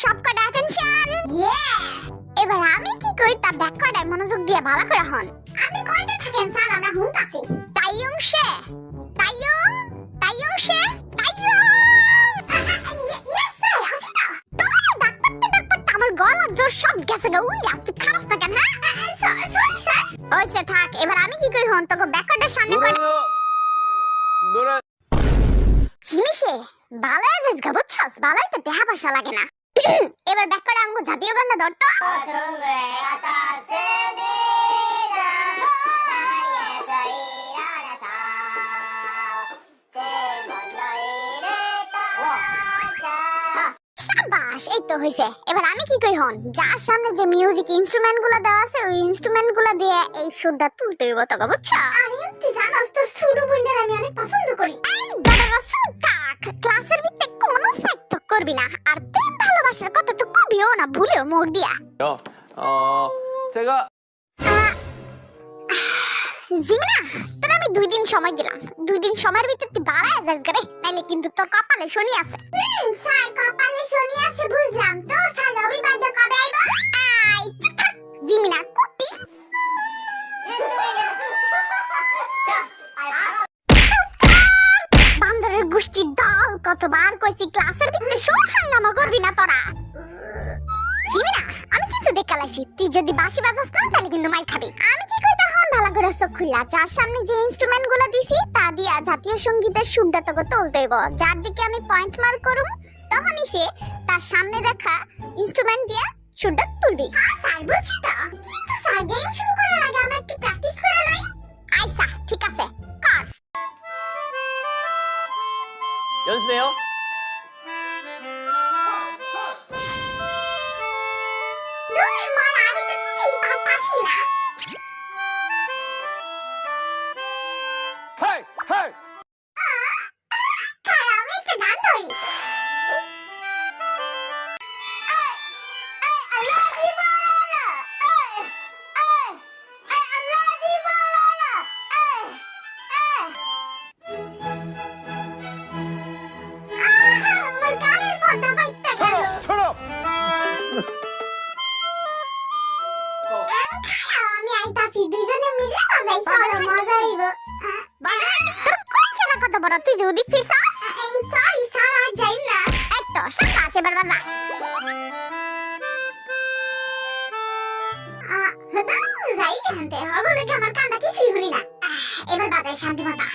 সবকটা অ্যাটেনশন। এবার আমি কি কই তা ব্যাককটায় মনোযোগ দিয়ে ভালো করে হন। আপনি কইতে থাকেন স্যার, আমরা শুনতাছি। তাইয়ুম শে তাইয়ুম তাইয়ুম শে তাইয়ুম। ইয়েস স্যার, আসি না। তোর ডাক্তারতে আমার গলার জোর সব গেছে গো। উইয়া তুই খারাপ না কেন? হ্যাঁ সরি স্যার। ওইসে থাক। এবার আমি কি কই হন, তোকে ব্যাককটার সামনে চিমিশে ভালো আছিস গো, বুঝছস? ভালোই তো টেহা পয়সা লাগে না। এবার ব্যাক করে আমগো জাতীয় গানটা ধরতো। শাবাশ, এই তো হইছে। এবার আমি কি কই হন, যার সামনে যে মিউজিক ইনস্ট্রুমেন্ট গুলো দেওয়া আছে ওই ইনস্ট্রুমেন্ট গুলো দিয়ে এই সুরটা তুলতে হইব তোকে, বুঝছো? আরে তুই জানোস তোর ছোট বোনটার আমি অনেক পছন্দ করি। এই দাদারা সুদ থাক, ক্লাসের ভিতরে কোনো সাইড টক করবি না। আর প্রেম ভালোবাসার কথা তো কবিও না ভুলেও মুখ দিয়া। 제가 জিনা, তোর আমি 2 দিন সময় দিলাম। 2 দিন সময়ের ভিতর তুই বাড়ায় যাস গরে, নাইলে কিন্তু তোর কপালে শনি আছে। স্যার কপালে শনি আছে বুঝলাম তো। স্যার রবিবারটা কবে আইব? আই চুপ থাক জিমিনা কুটি। বান্দরের গোষ্ঠীর দল, কতবার কইছি ক্লাসের ভিতরে শোর হাঙ্গামা করবি না তোরা। জিমিনা, আমি কিন্তু দেখে লাইছি, তুই যদি বাঁশি বাজাস না তাহলে কিন্তু মাইর খাবি। আমি কি কই তখন ভালো করে চোখ খুললা, যার সামনে যে ইনস্ট্রুমেন্ট গুলো দিছি তা দিয়া জাতীয় সঙ্গীতের সুরটা তোকে তুলতে হইব। যার দিকে আমি পয়েন্ট মার্ক করুম তখনই সে তার সামনে রাখা ইনস্ট্রুমেন্ট দিয়া সুরটা তুলবি। হ্যাঁ স্যার, বুঝছি তো। কিন্তু স্যার গেম শুরু করার আগে আমরা একটু প্র্যাকটিস করে লই। আইসা, ঠিক আছে, কর। 연습해요. দূর মার, আমি তো কিছুই পারতাছি না। 헤이 헤이. খারাপ, আমি একটা গান ধরি। আমার গানের পর্দা ফাইটটা গেল। 철업. আমি আইতাছি, দুইজনে মিলে বাজাই, চলো মজা হইব। তোর কোন শালা কত বড়, তুই যে ওদিক ফিরছাস? সরি স্যার, আর যাই না। এই তো শাবাশ, এবার বাজা। যাই কেনতে হগলে কি আমার কানটা কিছুই শুনি না। এবার বাজাই শান্তি মতো।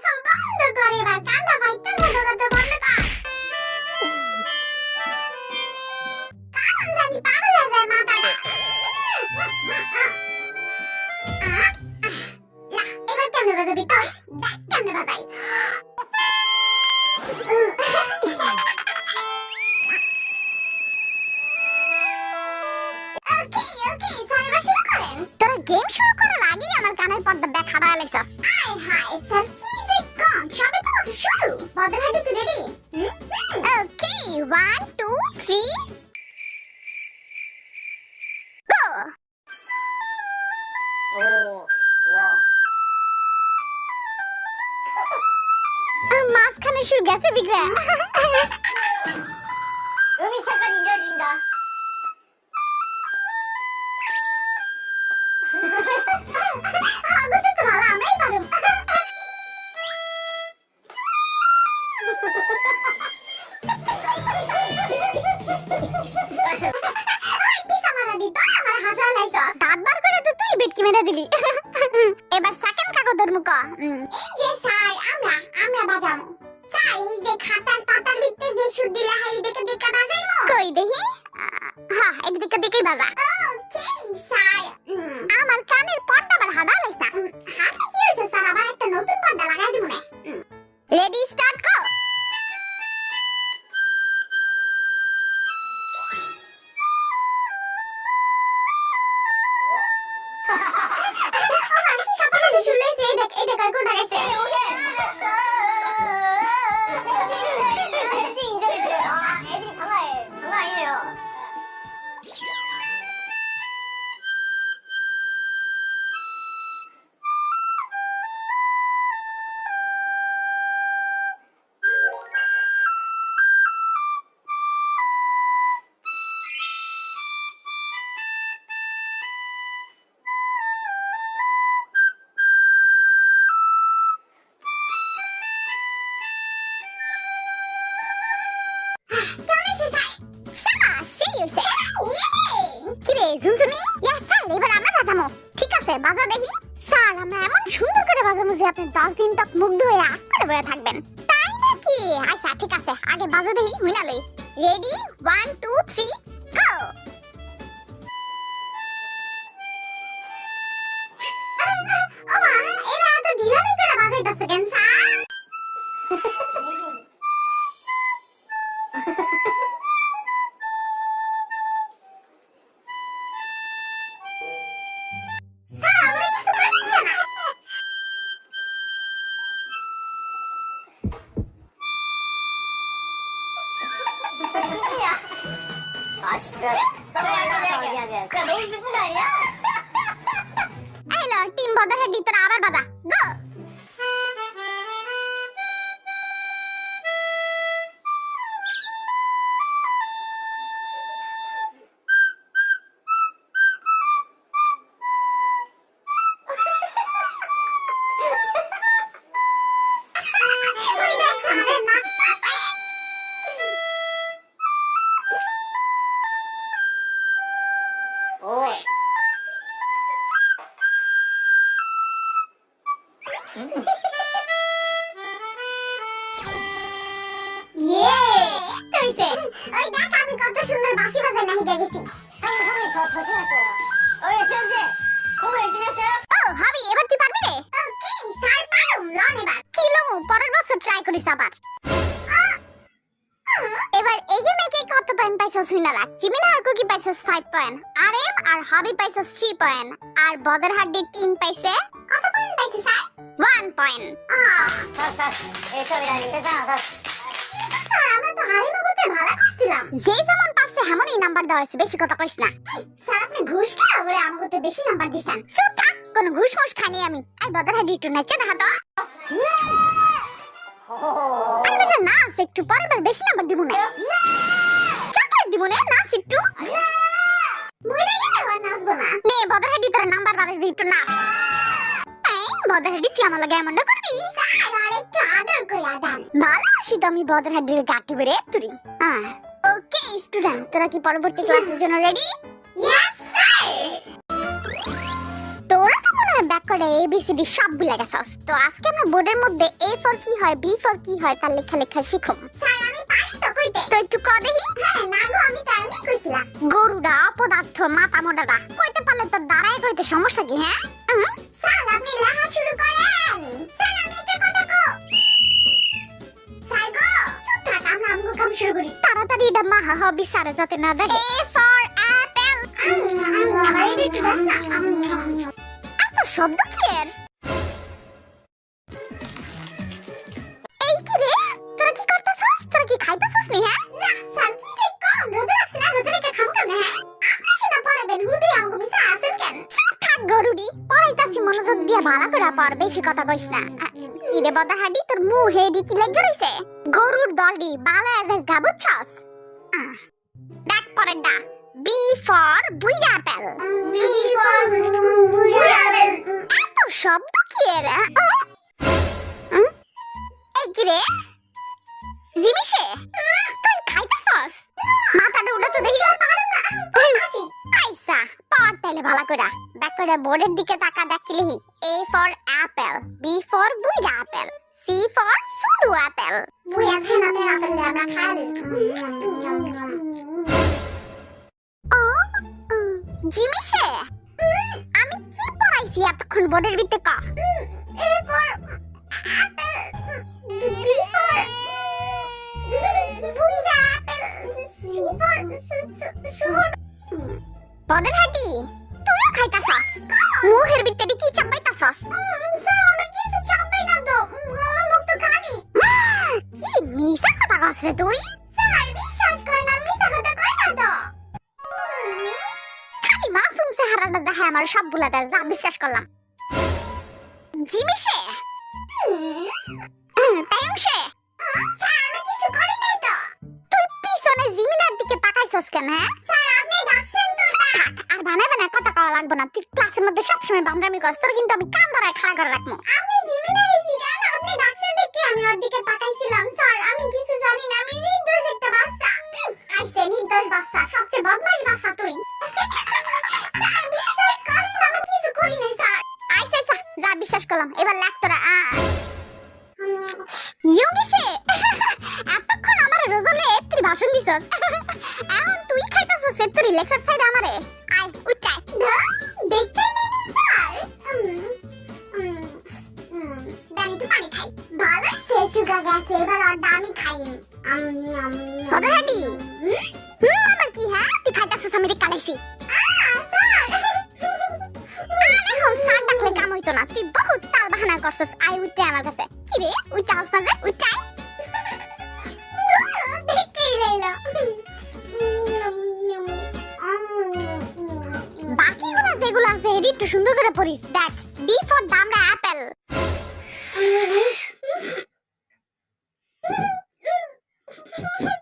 বন্ধ কর এবার, কান্না ফাইটটা ছোট করতে বন্ধ কর। কারণ জানি পাগল হয়ে যায় মাথাটা। এবার কেমনে বাজাবি তুই? দেখ কেমনে বাজাই। ওকে স্যার, এবার শুরু করেন। তোরা গেম শুরু করার আগেই আমার কানের পর্দা ব্যাগ হারায় লেগেছস। আয় হায় স্যার, কি যে কম, সবে তো মাত্র শুরু। পর্দার হাতে তুই রেডি? ওকে, 1 2 3 গো। মাঝখানে সুর গেছে বিগ্রা। 음이 잠깐 인정해준다. আগতে তো ভালো, আমরাই পারব। দাঁতবার করে তো তুই বেটকি মেরে দিলি। এবার সেকেন্ড কাগজ ধর্মুক। এই যে স্যার, আমরা বাজাবো। স্যার, এই যে খাতার পাতার দিকতে যে সুর দিলা হয় দেখে দেখে বাজাইমু। কই দেখি? হ্যাঁ, এই দিকে দেখেই বাজা। Okay sir. আমার কানের পর্দা আবার হাদা লাইছ না। হাতে কি হইছে স্যার, আবার একটা নতুন পর্দা লাগাই দেব না। রেডি, স্টার্ট গো। এটা কয় কোটা গেছে 애들이 강화해. 강화 아니에요. কিরে ঝুনঝুনি ইয়া স্যার এবার আমরা বাজামো ঠিক আছে বাজা দেখি স্যার আমরা এমন সুন্দর করে বাজামো যে আপনি 10 দিন তক মুগ্ধ হয়ে আঁক করে বসে থাকবেন তাই নাকি আচ্ছা ঠিক আছে আগে বাজা দেখি হুইনা লই রেডি 1 2 3 গো ওমা এরা এত ঢিলামি করে বাজাইতাছে কেন স্যার 신이야. 아, 씨발. 미안. 그냥 너무 슬픈 거 아니야? হ্যালো টিম বদর হেডি তোরা আবার বাজা গো ওই দেখ সামনে নাচতাছে 오. ইয়ে কইতে ওই দেখ আমি কত সুন্দর বাঁশি বাজাই না হিগে গেছি 형이 더 심했어요. 세훈 씨, 공부 열심히 했어요? ও হাবি এবার তুই পারবি রে ওকে স্যার পারুম লন এবার কিলো পরের বছর ট্রাই করিস আবার এবার এগে মেকে কত পয়েন্ট পাইছস হুইনা রাখ জিমিনা আর কুকি পাইছস 5 পয়েন্ট আর এম আর হাবি পাইছস 3 পয়েন্ট আর বদর হাড্ডি 3 পাইছে কত পয়েন্ট পাইছে স্যার 1 পয়েন্ট 샀. 1점이라니. 괜찮아, 샀. কিন্তু স্যার আমরা তো হারিমা করতে ভালো করছিলাম যে যেমন পারছে এমনই নাম্বার দেওয়া হয়েছে বেশি কথা কইস না স্যার আপনি ঘুষ খাওয়া করে আমাকে বেশি নাম্বার দিছেন চুপ থাক কোন ঘুষ মুষ খাইনি আমি এই বদর হাড্ডি একটু নাচে দেখা তো আরে বেটা নাচ একটু পরের বার বেশি নাম্বার দিব না চকলেট দিব না নাচ একটু মরে গেলে আর নাচবো না নে বদর হাড্ডি তোর নাম্বার বাড়াবি একটু নাচ বদর হাড্ডি তুই আমার লাগে এমনটা করবি স্যার আর একটু আদর করে দান ভালোবাসি তো আমি বদর হাড্ডির গাটি বেরে তুরি ওকে স্টুডেন্ট তোরা কি পরবর্তী ক্লাসের জন্য রেডি ইয়েস স্যার তোরা তো মনে হয় ব্যাক করে এবিসিডি সব ভুলে গেছস তো আজকে আমরা বোর্ডের মধ্যে এ ফর কি হয় বি ফর কি হয় তার লেখা শিখুম স্যার আমি পারি তো কইতে তো একটু কর দেখি হ্যাঁ না গো আমি তাই নি কইছিলাম গরুড়া অপদার্থ মাথা মোটাটা কইতে পারলে তো দাঁড়ায় কইতে সমস্যা কি হ্যাঁ স্যার আপনি লেখা শুরু করেন স্যার আমি একটা কথা কো স্যার গো চুপ থাক আমরা আমগো কাম শুরু করি তাড়াতাড়ি এটা মাহা হবি স্যারে যাতে না দেখে এ ফর অ্যাপল আমার একটু দাস না এত শব্দ কি এর এই কি রে তোরা কি করতেছস তোরা কি খাইতেছস নি হ্যাঁ না স্যার কি যে কোন রোজা রাখছ না রোজা রেখে খাও কেন হ্যাঁ আপনি সেটা পড়াবেন হুদি আমগো মিছা আছেন কেন চুপ থাক গরুডি পড়াইতাছি মনোযোগ দিয়া ভালো করে পড় বেশি কথা কইস না কি রে বদা হাডি তোর মুখ হেডি কি লাগি রইছে গরুর দলডি বালা এজেস গাবুছস দেখ পরেরটা বি ফর বুইড়া অ্যাপেল বি ফর বুইড়া অ্যাপেল এত শব্দ কি এর এই কি রে জিমিশে তুই খাইতাছস মাথাটা উঠা তো দেখি পারো না আইসা পড় তাইলে ভালো করে ব্যাক করে বোর্ডের দিকে তাকা দেখলি A for apple B for বুইড়া অ্যাপেল সি ফর সুডু অ্যাপেল বুইড়া খানা অ্যাপেল আমরা খাই জিমিশে আমি কি পড়াইছি এতক্ষণ বোর্ডের ভিতরে ক A for apple B for বুইড়া অ্যাপেল সি ফর সুড বদর হাটি তুইও খাইতাছস মুখের ভিতরে কি চাবাইতাছস স্যার আমি কিছু তো আমার মুখ তো খালি কি মিছা কথা কস রে তুই স্যার বিশ্বাস করেন না মিছা কথা কই না তো খালি মাসুম চেহারাটা দেখে আমার সব ভুলা দেয় যা বিশ্বাস করলাম জিমি সে তাইও সে স্যার আমি কিছু করি নাই তো তুই পিছনে জিমিনার দিকে তাকাইছস কেন হ্যাঁ স্যার আপনি ডাকছেন তো থাক আর বানাবে না কথা কওয়া লাগবে না তুই ক্লাসের মধ্যে সব সময় বান্দামি করছ তোর কিন্তু আমি কান ধরায় খাড়া করে রাখবো আপনি জিমিনারে জিগান আপনি ডাকছেন দেখে আমি ওর দিকে তাকাইছিলাম স্যার আমি কিছু জানি না আমি নির্দোষ একটা বাচ্চা আইছে নির্দোষ বাচ্চা সবচেয়ে বদমাশ বাচ্চা তুই স্যার বিশ্বাস করেন আমি কিছু করি নাই স্যার আইছে যা বিশ্বাস করলাম এবার লাগ তোরা ইয়োগিসে এতক্ষণ আমারে রোজলে তুই ভাষণ দিছস এখন তুই খাইতাছস তুই লেকচার সাইড আমারে আই উঠাই দেখতে স্যার দানি তো পানি খাই ভালোই সে সুগার গেছে এবার আর দামি খাই তোদের হাডি আবার কি হ্যাঁ তুই খাইতাছস আমি কালাইছি স্যার এখন স্যার ডাকলে কাম হইতো না তুই বহুত তাল বাহানা করছস আই উঠে আমার কাছে কি রে উঠা হস না যে উঠাই দেখতেই লাইলা বাকিগুলা যেগুলো আছে এডি একটু সুন্দর করে পড়িস দেখ ডি ফর দামড়া অ্যাপেল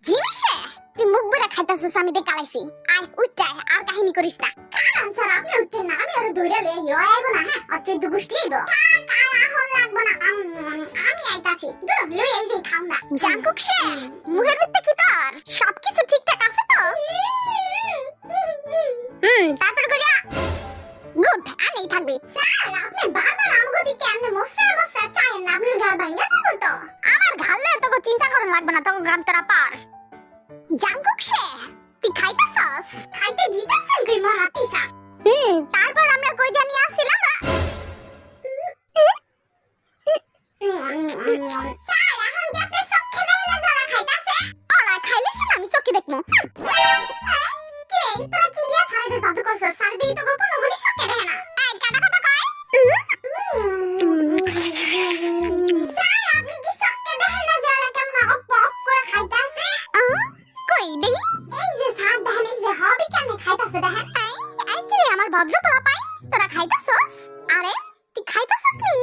জিনিসে তুই মুখ বুড়া খাইতাছস আমি দেখ কালাইছি আই উঠাই আর কাহিনী করিস না কারণ স্যার আপনি উঠছেন না আমি আর ধইরা লই আইবো না হ্যাঁ আর তুই দুগুস লিবো থাক আর এখন লাগবো না আমি আইতাছি দূর লই এই যে খাও না জাঙ্কুক সে মুখের ভিতরে কি তোর সবকিছু ঠিকঠাক আছে তো তারপর কইয়া গুড আমি থাকবি স্যার আপনি বারবার আমগো দিকে এমনি মশরা মশরা চাইেন না আপনি গাল ভাঙা যাবে তো আমার গালে তোকে চিন্তা করন লাগবে না তোকে গ্রাম তোরা পার জাঙ্কুক সে তুই খাইতাছস খাইতে দিতাছেন কই মারাতিসা তারপর আমরা কই জানি আসছিলাম স্যার এখন কি আপনি চোখে দেখেন না যারা খাইতাছে ওরা খাইলে শুন আমি চোখে দেখমু কি রে তোরা কি দিয়া ছাড়ে জাদু করছস স্যার দেই তো গোপন বলি চোখে দেখে না এই কাটা কথা কয় স্যার আপনি কি চোখে দেখেন না যারা কেমন অপ অপ করে খাইতাছে কই দেখি এই যে স্যার দেখেন এই যে হবি কেমনে খাইতাছে দেখেন এই কি রে আমার ভদ্র পোলা পাই তোরা খাইতাছস আরে তুই খাইতাছস নি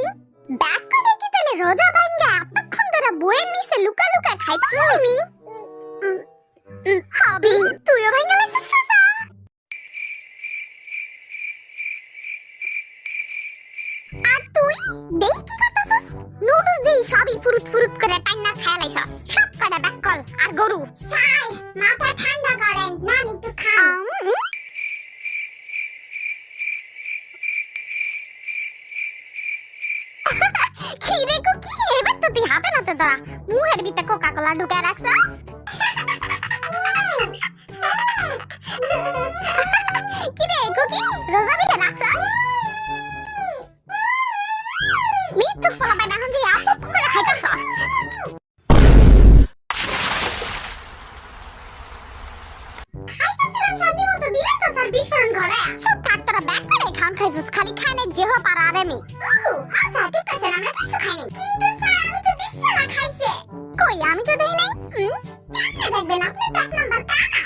ব্যাক করে কি তাহলে রোজা ভাঙ্গা এতক্ষণ ধরে বইয়ের নিচে লুকা লুকা খাইতাছস নি হবি তুইও ভাঙ্গা লাইছিস রোজা আর তুই দেই কি করতাছস নুডলস দেই সবই ফুরুত ফুরুত করে টাইনা খায় লাইছস সব কটা ব্যাক কল আর গরু স্যার মাথা ঠান্ডা করেন নানি একটু খাও কি রে কুকি এবার তো তুই হাতে নাতে ধরা মুখের ভিতরে কোকা কোলা ঢুকায় রাখছস কি রে কুকি রোজা বিলে রাখছস মিথ্যুক পোলা পাই না এখন দিয়ে আপু করে খাইতাছস খাইতাছিলাম শান্তি মতো দিলে তো স্যার বিস্ফোরণ ঘরে চুপ থাক তোরা ব্যাক করে খান খাইছস খালি খায় না যেহ পারা আর আমি হ্যাঁ স্যার ঠিক আছে আমরা কিছু খাই নাই কিন্তু স্যার আমি তো দেখছি না খাইছে কই আমি তো দেখি নাই কেমনে দেখবেন আপনি তো এক নাম্বার কানা